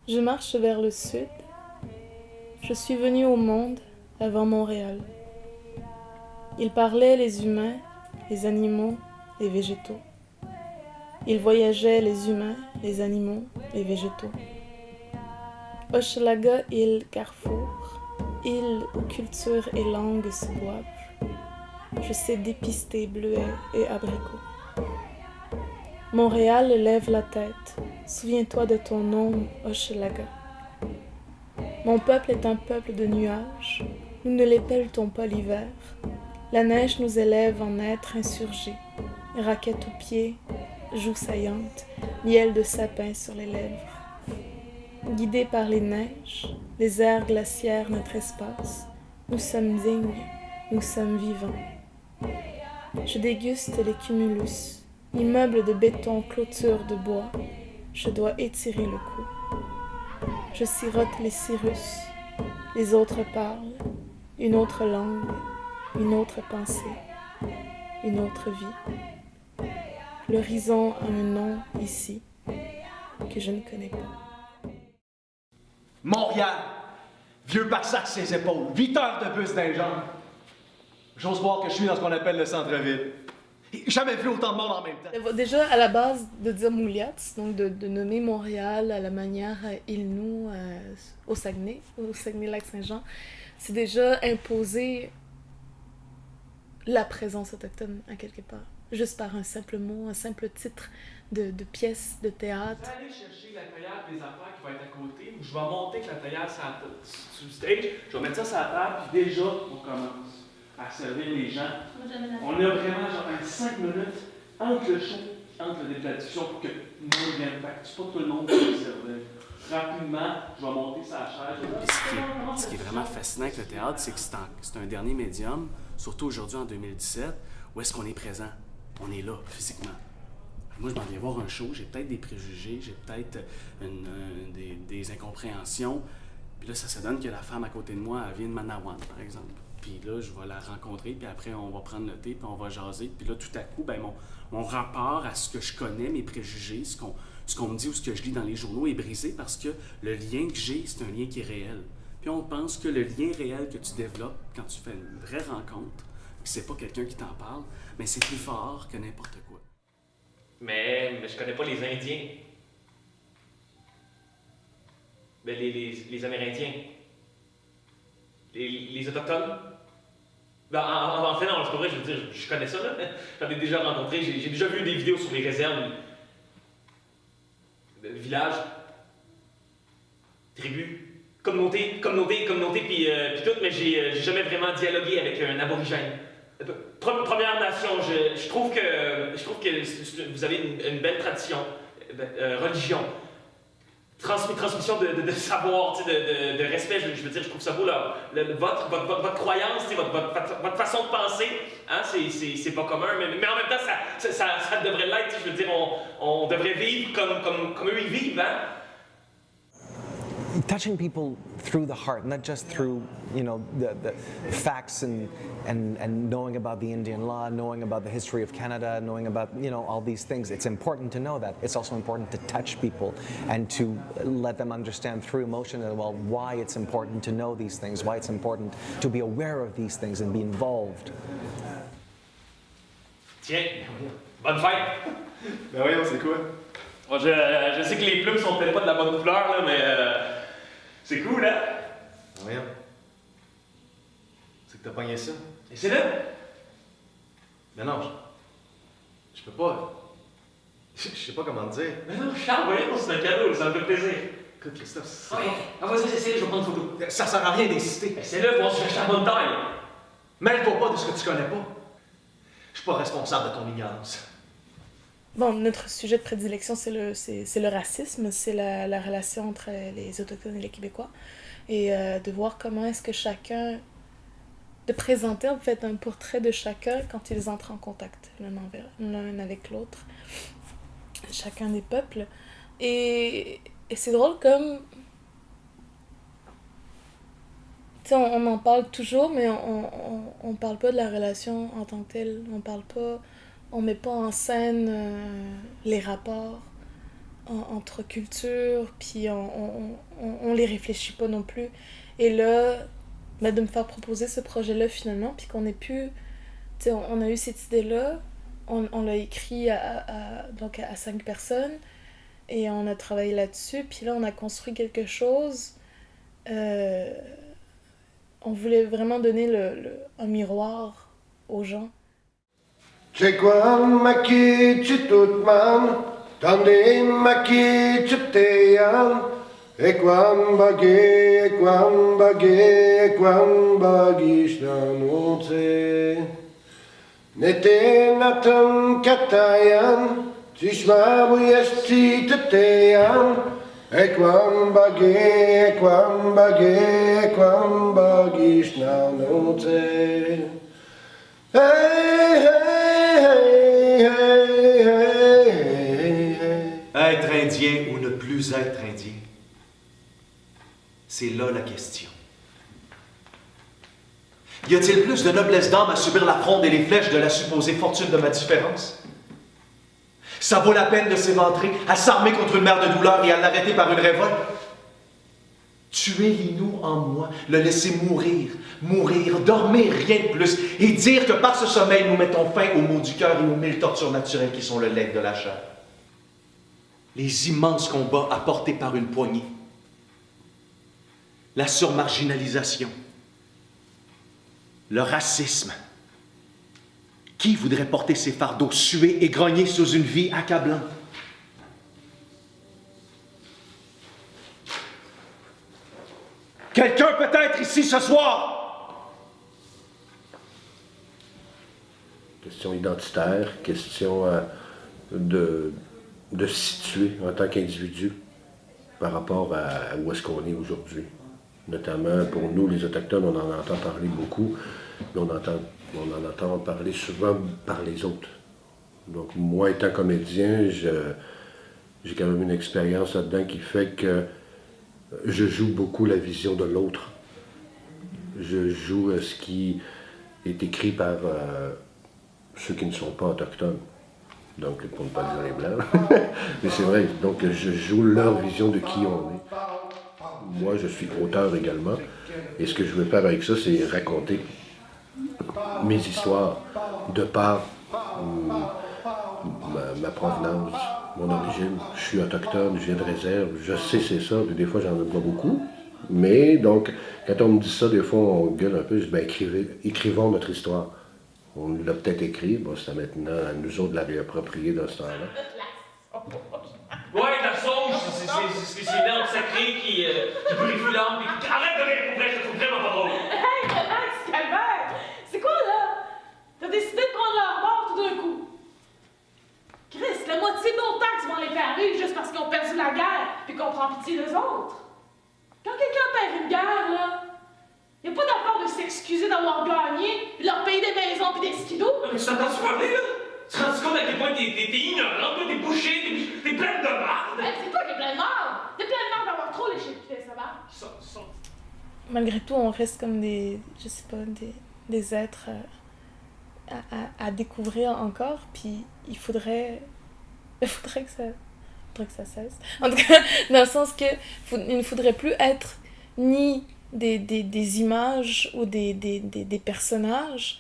Je marche vers le sud. Je suis venu au monde avant Montréal. Ils parlaient les humains, les animaux, les végétaux. Ils voyageaient les humains, les animaux, les végétaux. Hochelaga, île Carrefour, île où culture et langue se boivent. Je sais dépister bleuets et abricots. Montréal lève la tête. Souviens-toi de ton nom, Hochelaga. Mon peuple est un peuple de nuages. Nous ne les pelletons pas l'hiver. La neige nous élève en êtres insurgés. Raquettes aux pieds, joues saillantes, miel de sapin sur les lèvres. Guidés par les neiges, les airs glaciaires notre espace. Nous sommes dignes, nous sommes vivants. Je déguste les cumulus, immeubles de béton, clôtures de bois. Je dois étirer le cou. Je sirote les cirrus, les autres parlent, une autre langue, une autre pensée, une autre vie. L'horizon a un nom ici que je ne connais pas. Montréal, vieux Barsac sur ses épaules, 8 heures de bus d'un genre. J'ose voir que je suis dans ce qu'on appelle le centre-ville. Jamais vu autant de monde en même temps. Déjà, à la base, de dire Mouliats, donc de nommer Montréal à la manière Ilnou au Saguenay-Lac-Saint-Jean, c'est déjà imposer la présence autochtone à quelque part. Juste par un simple mot, un simple titre de pièce de théâtre. Je vais aller chercher la théâtre des affaires qui va être à côté, ou je vais monter avec la théâtre sur le stage, je vais mettre ça sur la table, puis déjà, on commence à servir les gens. On a vraiment genre 5 minutes entre le show, entre le début de la discussion, pour que nous vienne pas. C'est pas tout le monde qui va servir. Rapidement, je vais monter sa chaise. Ce qui est vraiment fascinant avec le théâtre, c'est que c'est un dernier médium, surtout aujourd'hui en 2017, où est-ce qu'on est présent? On est là, physiquement. Moi, je m'en viens voir un show, j'ai peut-être des préjugés, j'ai peut-être des incompréhensions. Puis là, ça se donne que la femme à côté de moi, elle vient de Manawan, par exemple. Puis là, je vais la rencontrer, puis après, on va prendre le thé, puis on va jaser. Puis là, tout à coup, ben mon rapport à ce que je connais, mes préjugés, ce qu'on me dit ou ce que je lis dans les journaux est brisé parce que le lien que j'ai, c'est un lien qui est réel. Puis on pense que le lien réel que tu développes quand tu fais une vraie rencontre, puis c'est pas quelqu'un qui t'en parle, mais c'est plus fort que n'importe quoi. Mais je connais pas les Indiens. Ben, les Amérindiens. Les Autochtones. Ben, en fait, non, c'est pas vrai, je veux dire, je connais ça, là. J'en ai déjà rencontré, j'ai déjà vu des vidéos sur les réserves. Villages. Tribus. Communauté, puis tout, mais j'ai jamais vraiment dialogué avec un aborigène. Première Nation, je trouve que vous avez une belle tradition, religion, transmission de savoir, de respect, je veux dire, je trouve ça beau, là, votre croyance, votre façon de penser, hein, c'est pas commun, mais en même temps, ça devrait l'être, je veux dire, on devrait vivre comme eux ils vivent, hein. Touching people through the heart, not just through, the facts and knowing about the Indian law, knowing about the history of Canada, knowing about, all these things. It's important to know that. It's also important to touch people and to let them understand through emotion and, well, why it's important to know these things, why it's important to be aware of these things and be involved. Tiens, bonne fête! Ben voyons, c'est quoi? Moi, je sais que les plumes sont peut-être pas de la bonne couleur, là, mais c'est cool, hein? Ben voyons. C'est que t'as pogné ça. Et c'est là! Mais non, je peux pas. Je sais pas comment te dire. Mais non, Charles, voyons, c'est un cadeau, ça me fait plaisir. Écoute, Christophe, Ouais, vas-y, c'est, je vais prendre une photo. ça sert à rien d'insister. C'est là, voir si je suis à la bonne taille. Mêle-toi pas de ce que tu connais pas. Je suis pas responsable de ton ignorance. Bon, notre sujet de prédilection, c'est le racisme, c'est la relation entre les Autochtones et les Québécois. Et de voir comment est-ce que chacun... De présenter en fait un portrait de chacun quand ils entrent en contact l'un avec l'autre. Chacun des peuples. Et c'est drôle comme... Tu sais, on en parle toujours, mais on parle pas de la relation en tant que telle. On met pas en scène les rapports entre cultures, puis on les réfléchit pas non plus. Et là, de me faire proposer ce projet-là finalement, puis qu'on ait pu... Tu sais, on a eu cette idée-là, on l'a écrit donc à 5 personnes, et on a travaillé là-dessus, puis là, on a construit quelque chose. On voulait vraiment donner un miroir aux gens. C'est quoi maki chitutman, tandi maki chiteyan, equam bagi shnanote. Nete natam katayan, tishma buyesti teteyan, equam bagi shnanote. Hey, hey, hey, hey, hey, hey, hey. Être indien ou ne plus être indien? C'est là la question. Y a-t-il plus de noblesse d'âme à subir la fronde et les flèches de la supposée fortune de ma différence? Ça vaut la peine de s'éventrer, à s'armer contre une mer de douleur et à l'arrêter par une révolte? Tuer l'inou en moi, le laisser mourir, dormir, rien de plus, et dire que par ce sommeil, nous mettons fin aux maux du cœur et aux 1000 tortures naturelles qui sont le legs de la chair. Les immenses combats apportés par une poignée, la surmarginalisation, le racisme. Qui voudrait porter ces fardeaux, suer et grogner sous une vie accablante? Quelqu'un peut être ici ce soir? Question identitaire, question de se situer en tant qu'individu par rapport à où est-ce qu'on est aujourd'hui. Notamment pour nous, les Autochtones, on en entend parler beaucoup, mais on en entend parler souvent par les autres. Donc moi, étant comédien, j'ai quand même une expérience là-dedans qui fait que je joue beaucoup la vision de l'autre. Je joue ce qui est écrit par ceux qui ne sont pas autochtones. Donc, pour ne pas dire les Blancs. Mais c'est vrai, donc je joue leur vision de qui on est. Moi, je suis auteur également. Et ce que je veux faire avec ça, c'est raconter mes histoires de par ma provenance, mon origine. Je suis autochtone, je viens de réserve, je sais c'est ça, des fois j'en ai pas beaucoup. Mais donc, quand on me dit ça, des fois on gueule un peu, je dis ben écrivons notre histoire. On l'a peut-être écrit, bon, c'est maintenant à nous autres de la réapproprier dans ce temps-là. Ouais, la sauge, c'est l'herbe sacrée qui purifie l'âme. Arrête de rire, pour vrai, je te trouve vraiment pas drôle. Hey, relax, calvaire! C'est quoi, là? T'as décidé de prendre leur bord tout d'un coup. Chris, la moitié de nos taxes vont les faire vivre juste parce qu'ils ont perdu la guerre puis qu'on prend pitié des autres. Quand quelqu'un perd une guerre, là, y a pas d'affaire de s'excuser d'avoir gagné puis leur payer des maisons puis des skidos. Mais tu t'entends-tu parler, là? Tu te rends compte à quel point t'es ignorant, toi, t'es bouché, t'es plein de marde? Hey, c'est toi qui es plein de marde! T'es plein de marde d'avoir trop léché puis ça va. Malgré tout, on reste comme des êtres à découvrir encore, puis il faudrait que ça cesse. En tout cas, dans le sens que il ne faudrait plus être ni des images ou des personnages,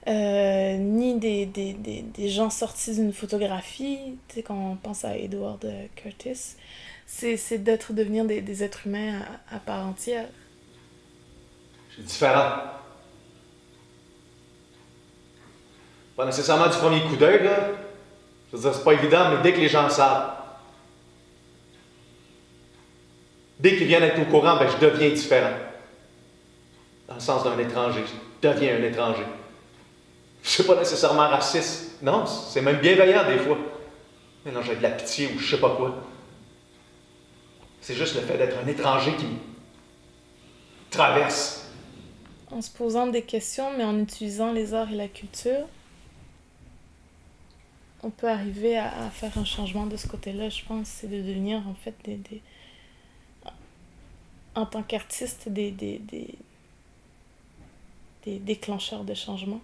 ni des gens sortis d'une photographie. Tu sais, quand on pense à Edward Curtis, c'est devenir des êtres humains à part entière. C'est différent. Pas nécessairement du premier coup d'œil, là. Je veux dire, c'est pas évident, mais dès que les gens savent, dès qu'ils viennent être au courant, ben je deviens différent. Dans le sens d'un étranger, je deviens un étranger. Je suis pas nécessairement raciste. Non, c'est même bienveillant des fois. Mélange avec de la pitié ou je sais pas quoi. C'est juste le fait d'être un étranger qui me traverse. En se posant des questions, mais en utilisant les arts et la culture, on peut arriver à faire un changement de ce côté-là, je pense. C'est de devenir, en fait, en tant qu'artiste, des déclencheurs de changement.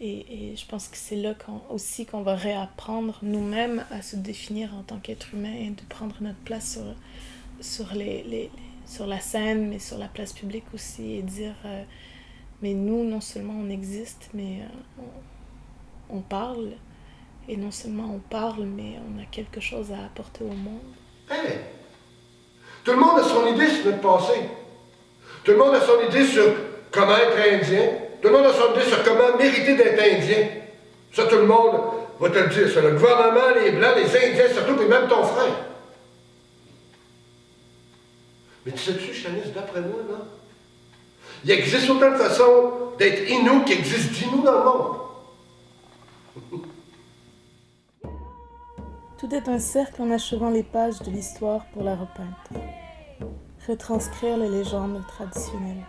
Et je pense que c'est là aussi qu'on va réapprendre nous-mêmes à se définir en tant qu'être humain et de prendre notre place sur la scène, mais sur la place publique aussi, et dire mais nous, non seulement on existe, mais on parle, et non seulement on parle, mais on a quelque chose à apporter au monde. Hey! Tout le monde a son idée sur notre passé. Tout le monde a son idée sur comment être indien. Tout le monde a son idée sur comment mériter d'être indien. Ça, tout le monde va te le dire. C'est le gouvernement, les Blancs, les Indiens surtout, et même ton frère. Mais tu sais-tu, Shanice, d'après moi, là, il existe autant de façons d'être Innu qu'il existe d'Innu dans le monde. Tout est un cercle en achevant les pages de l'histoire pour la repeindre. Retranscrire les légendes traditionnelles.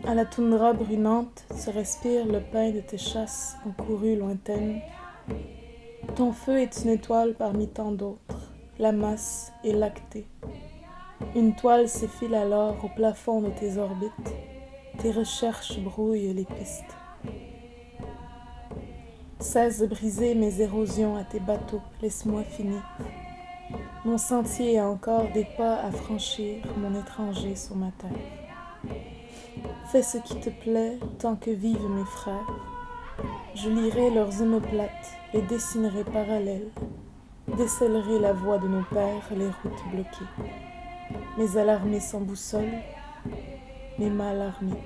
À la toundra brunante se respire le pain de tes chasses encourues lointaines. Ton feu est une étoile parmi tant d'autres. La masse est lactée. Une toile s'effile alors au plafond de tes orbites. Tes recherches brouillent les pistes. Cesse de briser mes érosions à tes bateaux, laisse-moi finir. Mon sentier a encore des pas à franchir, mon étranger sur ma terre. Fais ce qui te plaît tant que vivent mes frères. Je lirai leurs omoplates, les dessinerai parallèles, décèlerai la voie de nos pères, les routes bloquées. Mes alarmés sans boussole, mes mal armés.